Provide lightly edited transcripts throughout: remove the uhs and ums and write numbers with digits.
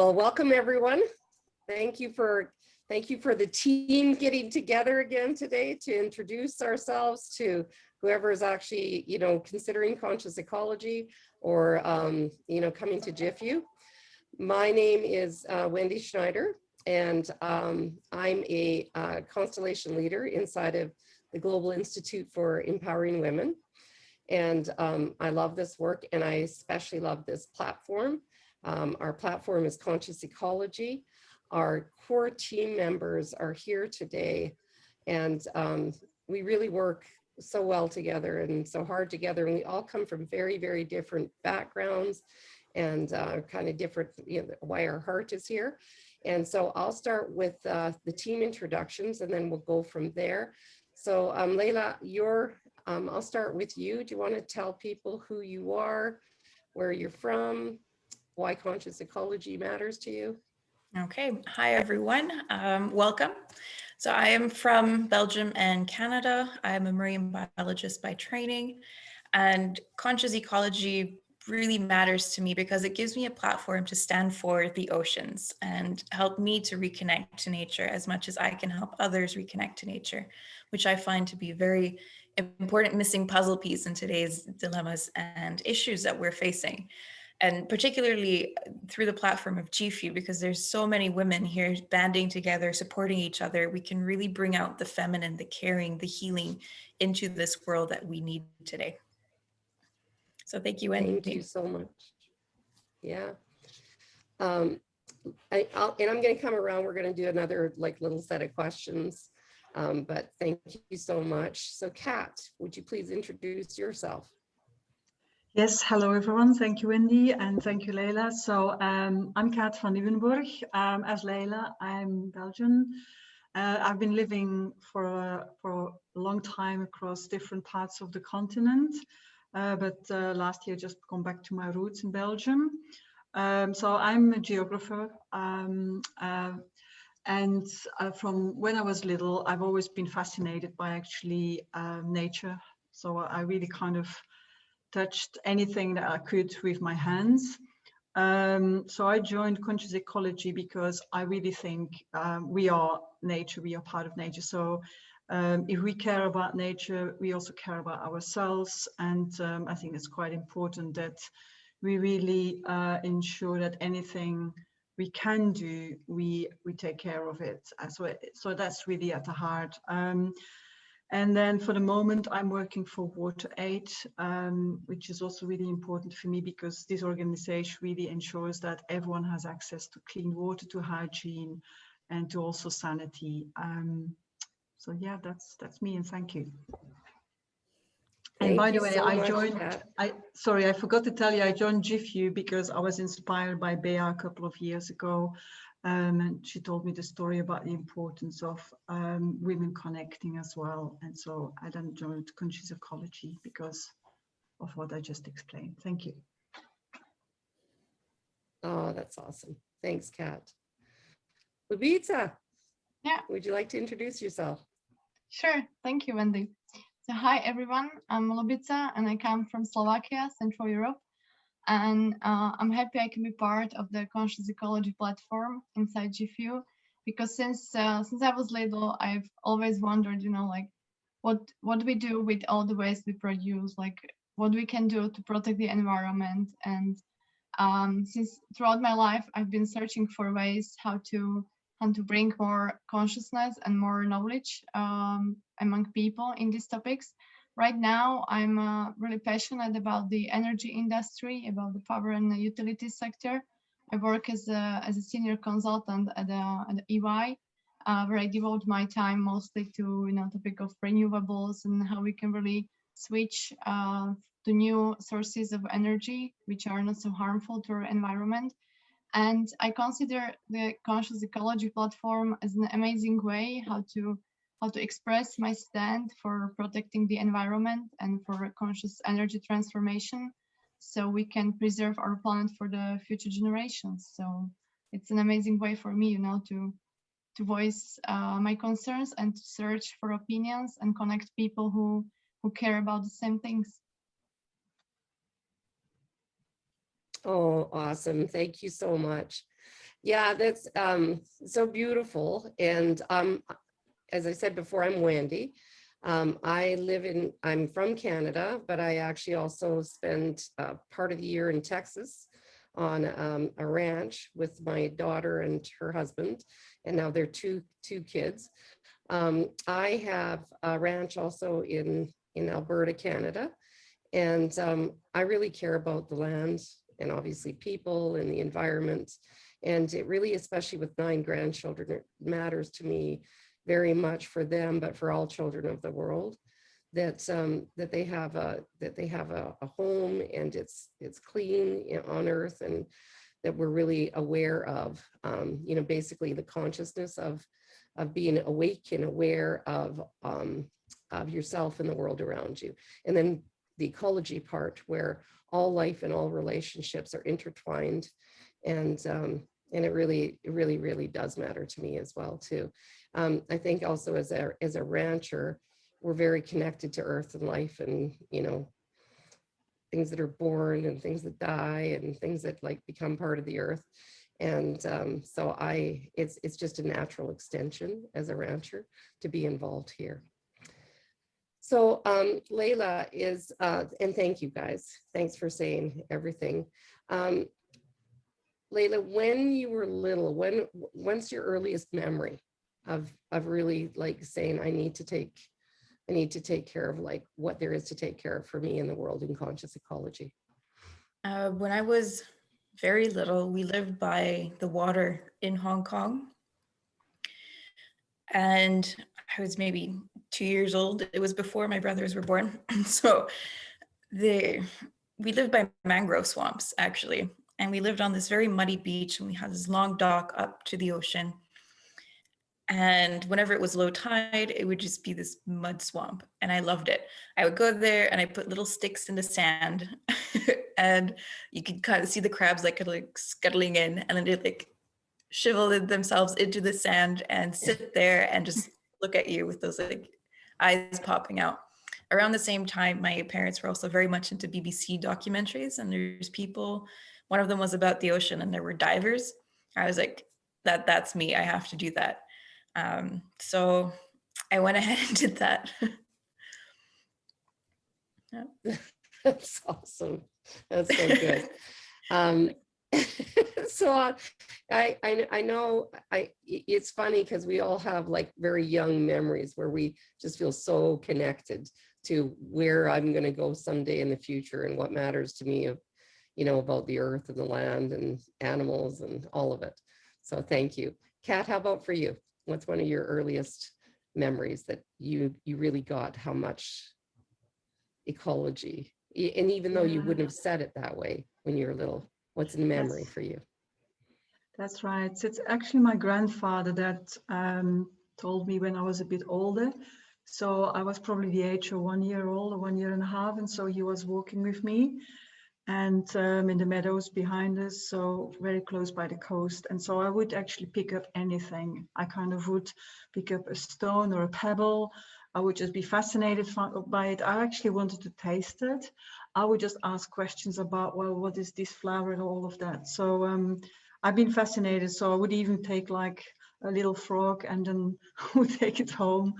Well, welcome everyone. Thank you for the team getting together again today to introduce ourselves to whoever is actually, considering conscious ecology or, coming to GIFU. My name is Wendy Schneider, and I'm a constellation leader inside of the Global Institute for Empowering Women. And I love this work, and I especially love this platform. Our platform is Conscious Ecology. Our core team members are here today, and we really work so well together and so hard together. And we all come from very, very different backgrounds and kind of different, why our heart is here. And so I'll start with the team introductions, and then we'll go from there. So Leah, I'll start with you. Do you want to tell people who you are, where you're from, why conscious ecology matters to you? Okay, hi everyone, welcome. So I am from Belgium and Canada. I'm a marine biologist by training, and conscious ecology really matters to me because it gives me a platform to stand for the oceans and help me to reconnect to nature as much as I can help others reconnect to nature, which I find to be a very important missing puzzle piece in today's dilemmas and issues that we're facing. And particularly through the platform of GIFU, because there's so many women here banding together, supporting each other, we can really bring out the feminine, the caring, the healing into this world that we need today. So thank you, Wendy. Thank you so much. Yeah. And I'm going to come around. We're going to do another little set of questions, but thank you so much. So Kat, would you please introduce yourself? Yes, hello everyone. Thank you, Wendy, and thank you, Leila. So I'm Kat van Nieuwenburg. As Leila, I'm Belgian. I've been living for a long time across different parts of the continent, but last year just come back to my roots in Belgium. So I'm a geographer, and from when I was little, I've always been fascinated by actually nature. So I really kind of touched anything that I could with my hands. So I joined Conscious Ecology because I really think we are nature, we are part of nature. So if we care about nature, we also care about ourselves. And I think it's quite important that we really ensure that anything we can do, we take care of it. So that's really at the heart. And then for the moment, I'm working for WaterAid, which is also really important for me because this organization really ensures that everyone has access to clean water, to hygiene, and to also sanity. So yeah, that's me, and thank you. And by the way, sorry, I forgot to tell you, I joined GIFU because I was inspired by Bea a couple of years ago. And she told me the story about the importance of women connecting as well. And so I then joined Conscious Ecology because of what I just explained. Thank you. Oh, that's awesome. Thanks, Kat. Luba, yeah, would you like to introduce yourself? Sure. Thank you, Wendy. So hi, everyone. I'm Luba, and I come from Slovakia, Central Europe. And I'm happy I can be part of the Conscious Ecology platform inside GIFU, because since I was little, I've always wondered, what we do with all the waste we produce, like what we can do to protect the environment. And since throughout my life, I've been searching for ways how to bring more consciousness and more knowledge among people in these topics. Right now, I'm really passionate about the energy industry, about the power and the utility sector. I work as a senior consultant at EY, where I devote my time mostly to topic of renewables and how we can really switch to new sources of energy, which are not so harmful to our environment. And I consider the Conscious Ecology platform as an amazing way how to express my stand for protecting the environment and for conscious energy transformation, so we can preserve our planet for the future generations. So it's an amazing way for me, to voice my concerns and to search for opinions and connect people who care about the same things. Oh, awesome. Thank you so much. Yeah, that's so beautiful. And as I said before, I'm Wendy. I'm from Canada, but I actually also spend part of the year in Texas on a ranch with my daughter and her husband, and now they're two kids. I have a ranch also in Alberta, Canada, and I really care about the land and obviously people and the environment. And it really, especially with 9 grandchildren, it matters to me very much for them, but for all children of the world, that that they have a home, and it's clean on earth, and that we're really aware of, you know, basically the consciousness of being awake and aware of yourself and the world around you. And then the ecology part, where all life and all relationships are intertwined, and it really does matter to me as well too. I think also as a rancher, we're very connected to earth and life, and you know, things that are born and things that die and things that like become part of the earth. And so it's just a natural extension as a rancher to be involved here. So Leila is, and thank you guys, thanks for saying everything. Leila, when you were little, when's your earliest memory of really like saying, I need to take care of like what there is to take care of for me in the world in conscious ecology? When I was very little, we lived by the water in Hong Kong. And I was maybe 2 years old. It was before my brothers were born. So we lived by mangrove swamps, actually. And we lived on this very muddy beach, and we had this long dock up to the ocean. And whenever it was low tide, it would just be this mud swamp. And I loved it. I would go there and I put little sticks in the sand and you could kind of see the crabs like scuttling in, and then they'd like shivel themselves into the sand and sit there and just look at you with those like eyes popping out. Around the same time, my parents were also very much into BBC documentaries, and there's people, one of them was about the ocean and there were divers. I was like, that's me, I have to do that. So I went ahead and did that. Yeah. That's awesome. That's so good. So I know it's funny because we all have like very young memories where we just feel so connected to where I'm going to go someday in the future and what matters to me, of, you know, about the earth and the land and animals and all of it. So thank you. Kat, how about for you? What's one of your earliest memories that you really got how much ecology, and even though you wouldn't have said it that way when you were little, what's in memory for you? That's right. So it's actually my grandfather that told me when I was a bit older. So I was probably the age of 1 year old or 1 year and a half. And so he was walking with me and in the meadows behind us, so very close by the coast. And so I would actually pick up anything. I kind of would pick up a stone or a pebble. I would just be fascinated by it. I actually wanted to taste it. I would just ask questions about, well, what is this flower and all of that. So I've been fascinated. So I would even take like a little frog and then would take it home.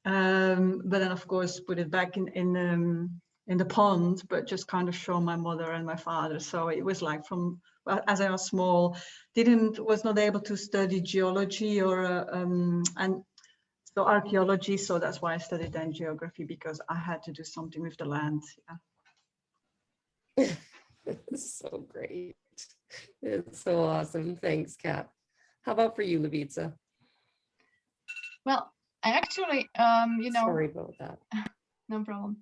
But then of course put it back in the pond, but just kind of show my mother and my father. So it was like from, as I was small, was not able to study geology or and so archaeology. So that's why I studied then geography, because I had to do something with the land. Yeah. So great. It's so awesome. Thanks, Kat. How about for you, Lubica? Well, I actually, Sorry about that. no problem.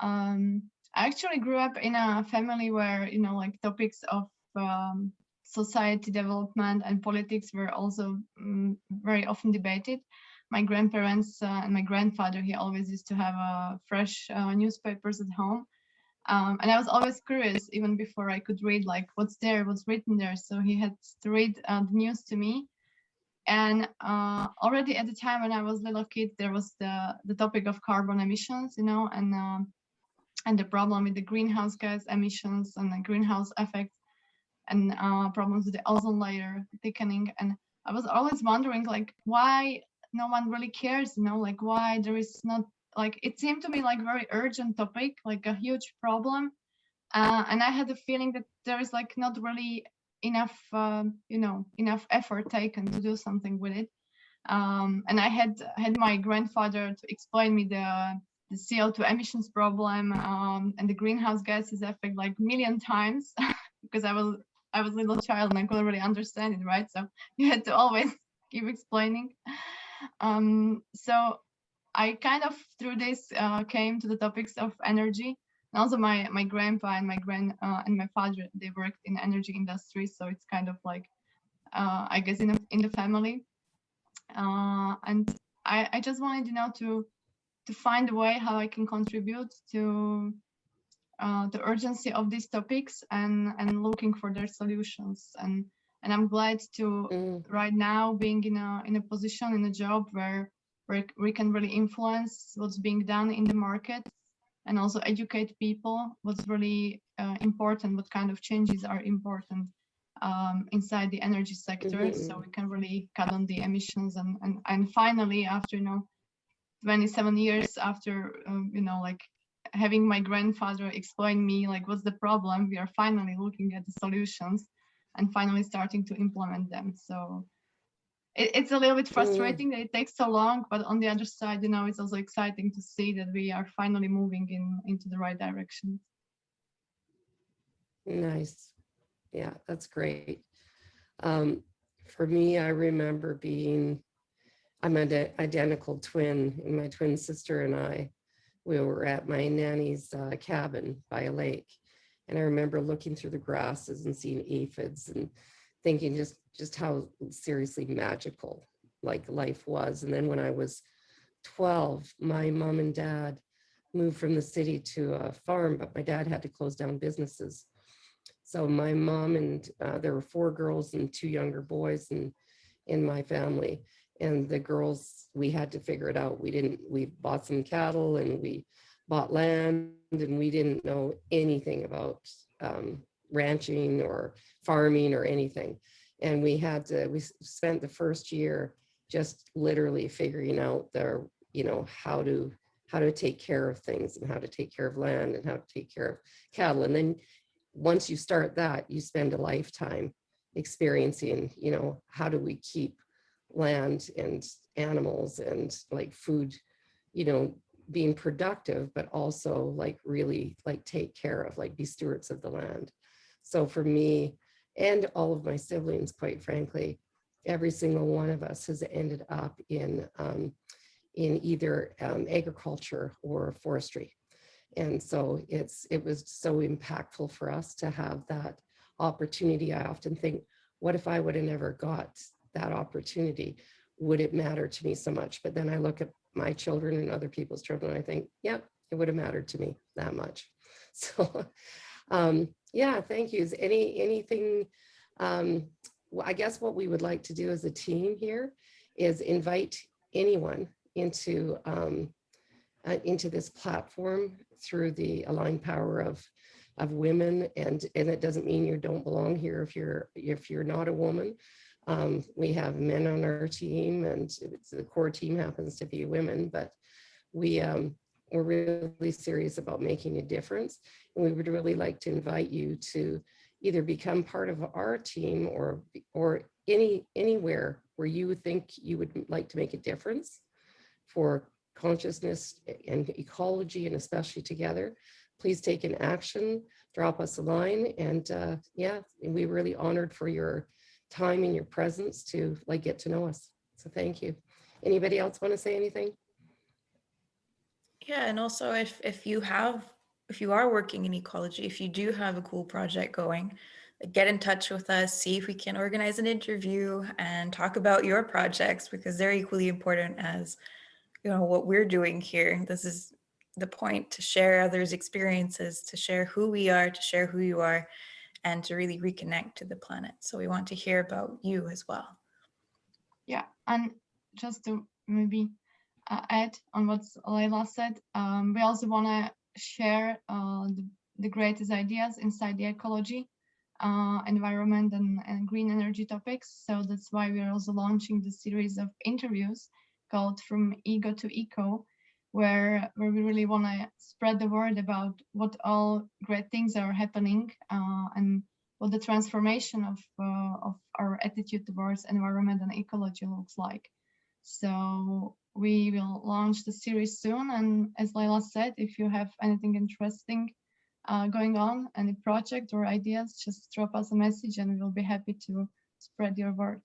I actually grew up in a family where, like topics of society development and politics were also very often debated. My grandparents and my grandfather, he always used to have fresh newspapers at home. And I was always curious, even before I could read, like what's written there. So he had to read the news to me. And already at the time when I was a little kid, there was the topic of carbon emissions, and the problem with the greenhouse gas emissions and the greenhouse effect. and problems with the ozone layer thickening. And I was always wondering, like, why no one really cares, you know, like why there is not, like, it seemed to me like very urgent topic, like a huge problem. And I had the feeling that there is like not really enough, you know, enough effort taken to do something with it. And I had my grandfather to explain me the CO2 emissions problem and the greenhouse gases effect like a million times because I was a little child and I couldn't really understand it, right? So you had to always keep explaining. So I kind of through this came to the topics of energy. And also my grandpa and my father, they worked in energy industry, so it's kind of like I guess in the family. And I just wanted, you know, to find a way how I can contribute to the urgency of these topics and looking for their solutions. And I'm glad to right now being in a position, in a job where we can really influence what's being done in the market and also educate people what's really important, what kind of changes are important inside the energy sector, so we can really cut on the emissions and finally, after 27 years after like having my grandfather explain me like what's the problem, we are finally looking at the solutions and finally starting to implement them. So it's a little bit frustrating that it takes so long, but on the other side, it's also exciting to see that we are finally moving into the right direction. Nice. Yeah, that's great. For me, I remember I'm an identical twin, and my twin sister and I, we were at my nanny's cabin by a lake. And I remember looking through the grasses and seeing aphids and thinking just how seriously magical like life was. And then when I was 12, my mom and dad moved from the city to a farm, but my dad had to close down businesses. So my mom and there were 4 girls and 2 younger boys in my family. And the girls, we had to figure it out. We bought some cattle and we bought land, and we didn't know anything about ranching or farming or anything. And we spent the first year just literally figuring out how to take care of things and how to take care of land and how to take care of cattle. And then once you start that, you spend a lifetime experiencing, how do we keep land and animals and like food, being productive, but also like really like take care of, like be stewards of the land. So for me and all of my siblings, quite frankly, every single one of us has ended up in either agriculture or forestry. And so it was so impactful for us to have that opportunity. I often think, what if I would have never got that opportunity? Would it matter to me so much? But then I look at my children and other people's children, and I think, yep, it would have mattered to me that much. So yeah, thank you. Is anything, well, I guess what we would like to do as a team here is invite anyone into this platform through the aligned power of women, and it doesn't mean you don't belong here if you're not a woman. We have men on our team, and the core team happens to be women, but we're really serious about making a difference. And we would really like to invite you to either become part of our team or anywhere where you think you would like to make a difference for consciousness and ecology, and especially together. Please take an action, drop us a line, and yeah, we're really honored for your time and your presence to get to know us. So thank you. Anybody else want to say anything? Yeah, and also if you are working in ecology, if you do have a cool project going, get in touch with us, see if we can organize an interview and talk about your projects, because they're equally important as what we're doing here. This is the point, to share others' experiences, to share who we are, to share who you are, and to really reconnect to the planet. So we want to hear about you as well. Yeah, and just to maybe add on what Leila said, we also want to share the greatest ideas inside the ecology. environment and green energy topics. So that's why we're also launching the series of interviews called From Ego2Eco, where we really want to spread the word about what all great things are happening and what the transformation of our attitude towards environment and ecology looks like. So we will launch the series soon. And as Leila said, if you have anything interesting going on, any project or ideas, just drop us a message and we'll be happy to spread your word.